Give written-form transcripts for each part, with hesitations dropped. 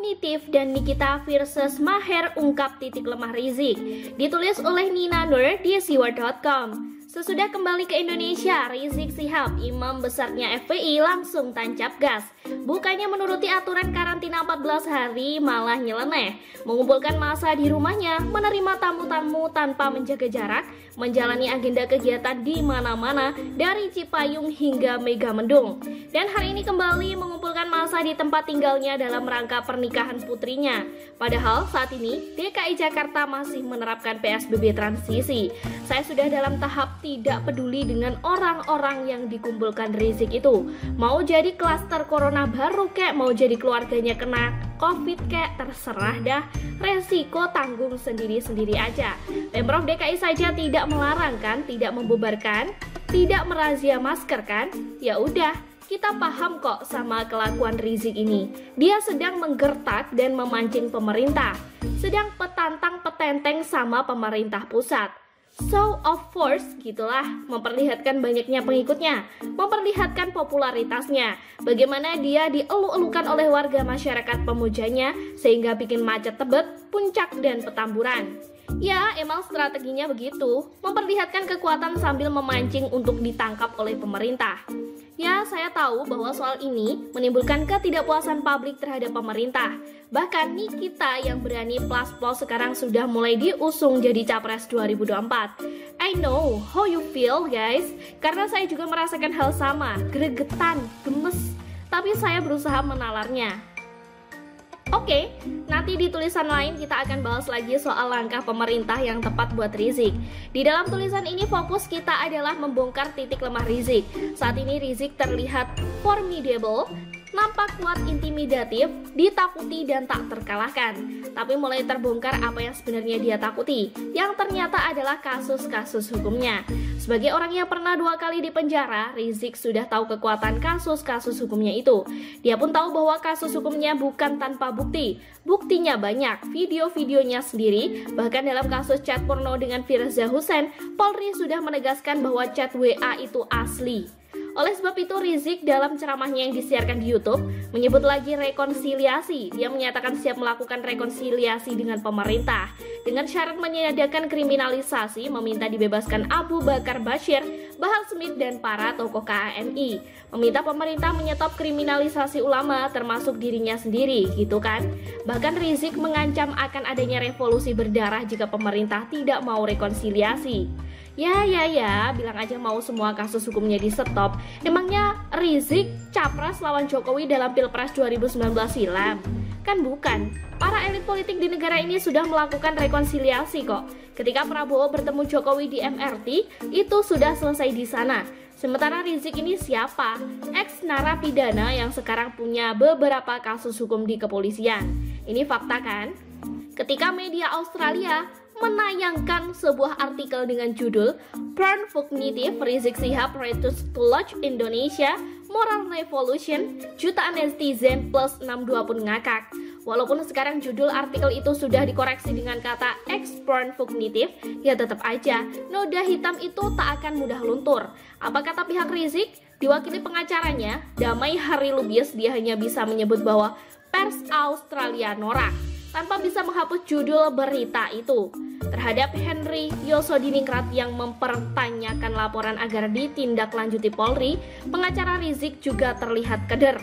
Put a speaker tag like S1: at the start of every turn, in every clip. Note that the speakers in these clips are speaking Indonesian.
S1: Kognitif dan Nikita versus Maher ungkap titik lemah Rizik. Ditulis oleh Nina Nur di siwar.com. Sesudah kembali ke Indonesia, Rizik Syihab, imam besarnya FPI, langsung tancap gas. Bukannya menuruti aturan karantina 14 hari, malah nyeleneh. Mengumpulkan massa di rumahnya, menerima tamu-tamu tanpa menjaga jarak, menjalani agenda kegiatan di mana-mana, dari Cipayung hingga Megamendung. Dan hari ini kembali mengumpulkan massa di tempat tinggalnya dalam rangka pernikahan putrinya. Padahal saat ini, DKI Jakarta masih menerapkan PSBB transisi. Saya sudah dalam tahap tidak peduli dengan orang-orang yang dikumpulkan Rizik itu. Mau jadi klaster corona baru kek, mau jadi keluarganya kena COVID kek, terserah dah. Resiko tanggung sendiri-sendiri aja. Pemprov DKI saja tidak melarang kan, tidak membubarkan, tidak merazia masker kan? Ya udah, kita paham kok sama kelakuan Rizik ini. Dia sedang menggertak dan memancing pemerintah, sedang petantang petenteng sama pemerintah pusat. So of course gitulah, memperlihatkan banyaknya pengikutnya, memperlihatkan popularitasnya, bagaimana dia dielu-elukan oleh warga masyarakat pemujanya sehingga bikin macet Tebet, Puncak, dan Petamburan. Ya, emang strateginya begitu, memperlihatkan kekuatan sambil memancing untuk ditangkap oleh pemerintah. Ya, saya tahu bahwa soal ini menimbulkan ketidakpuasan publik terhadap pemerintah. Bahkan Nikita yang berani plus-plus sekarang sudah mulai diusung jadi Capres 2024. I know how you feel guys, karena saya juga merasakan hal sama, gregetan, gemes. Tapi saya berusaha menalarnya. Oke, nanti di tulisan lain kita akan bahas lagi soal langkah pemerintah yang tepat buat Rizik. Di dalam tulisan ini fokus kita adalah membongkar titik lemah Rizik. Saat ini Rizik terlihat formidable, nampak kuat, intimidatif, ditakuti dan tak terkalahkan. Tapi mulai terbongkar apa yang sebenarnya dia takuti, yang ternyata adalah kasus-kasus hukumnya. Sebagai orang yang pernah 2 kali di penjara, Rizik sudah tahu kekuatan kasus-kasus hukumnya itu. Dia pun tahu bahwa kasus hukumnya bukan tanpa bukti. Buktinya banyak, video-videonya sendiri. Bahkan dalam kasus chat porno dengan Firza Hussein, Polri sudah menegaskan bahwa chat WA itu asli. Oleh sebab itu Rizik dalam ceramahnya yang disiarkan di YouTube menyebut lagi rekonsiliasi. Dia menyatakan siap melakukan rekonsiliasi dengan pemerintah dengan syarat menyediakan kriminalisasi, meminta dibebaskan Abu Bakar Bashir, Bahar Smith, dan para tokoh KANI. Meminta pemerintah menyetop kriminalisasi ulama termasuk dirinya sendiri, gitu kan? Bahkan Rizik mengancam akan adanya revolusi berdarah jika pemerintah tidak mau rekonsiliasi. Ya, bilang aja mau semua kasus hukumnya di stop. Emangnya Rizik capres lawan Jokowi dalam Pilpres 2019 silam? Kan bukan. Para elit politik di negara ini sudah melakukan rekonsiliasi kok. Ketika Prabowo bertemu Jokowi di MRT, itu sudah selesai di sana. Sementara Rizik ini siapa? Ex-narapidana yang sekarang punya beberapa kasus hukum di kepolisian. Ini fakta kan? Ketika media Australia menayangkan sebuah artikel dengan judul Porn Kognitif Rizik Syihab Returns to Lodge Indonesia Moral Revolution, jutaan netizen plus 62 pun ngakak. Walaupun sekarang judul artikel itu sudah dikoreksi dengan kata ex-porn kognitif, ya tetap aja noda hitam itu tak akan mudah luntur. Apa kata pihak Rizik? Diwakili pengacaranya, Damai Hari Lubies, dia hanya bisa menyebut bahwa pers Australia norak tanpa bisa menghapus judul berita itu. Terhadap Henry Yosodiningrat yang mempertanyakan laporan agar ditindaklanjuti Polri, pengacara Rizik juga terlihat keder.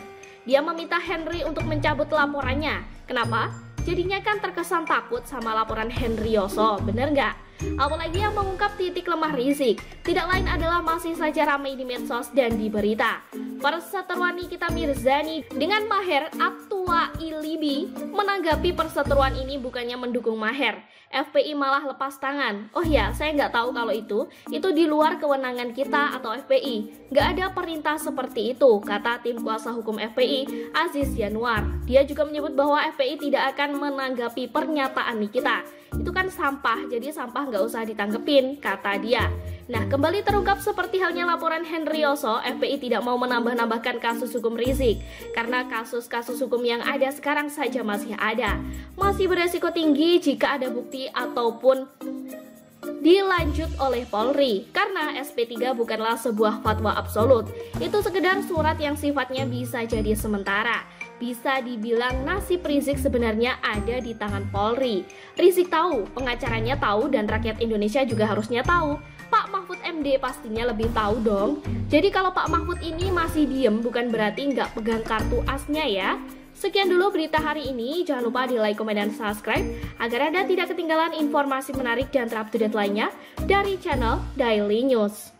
S1: Dia meminta Henry untuk mencabut laporannya. Kenapa? Jadinya kan terkesan takut sama laporan Henry Yoso, bener nggak? Apalagi yang mengungkap titik lemah Rizik, tidak lain adalah masih saja ramai di medsos dan di berita. Perseteruan Nikita Mirzani dengan Maher Attua Ilibi menanggapi perseteruan ini bukannya mendukung Maher. FPI malah lepas tangan. Oh ya, saya nggak tahu kalau itu di luar kewenangan kita atau FPI. Nggak ada perintah seperti itu, kata tim kuasa hukum FPI, Aziz Yanuar. Dia juga menyebut bahwa FPI tidak akan menanggapi pernyataan Nikita. Itu kan sampah, jadi sampah nggak usah ditanggepin, kata dia. Nah, kembali terungkap seperti halnya laporan Henry Yoso, FPI tidak mau menambah-nambahkan kasus hukum Rizik karena kasus-kasus hukum yang ada sekarang saja masih ada. Masih beresiko tinggi jika ada bukti ataupun dilanjut oleh Polri, karena SP3 bukanlah sebuah fatwa absolut. Itu sekedar surat yang sifatnya bisa jadi sementara. Bisa dibilang nasib Rizik sebenarnya ada di tangan Polri. Rizik tahu, pengacaranya tahu, dan rakyat Indonesia juga harusnya tahu. Pak Mahfud MD pastinya lebih tahu dong. Jadi kalau Pak Mahfud ini masih diem bukan berarti nggak pegang kartu asnya ya. Sekian dulu berita hari ini. Jangan lupa di like, komen, dan subscribe agar Anda tidak ketinggalan informasi menarik dan terupdate lainnya dari channel Daily News.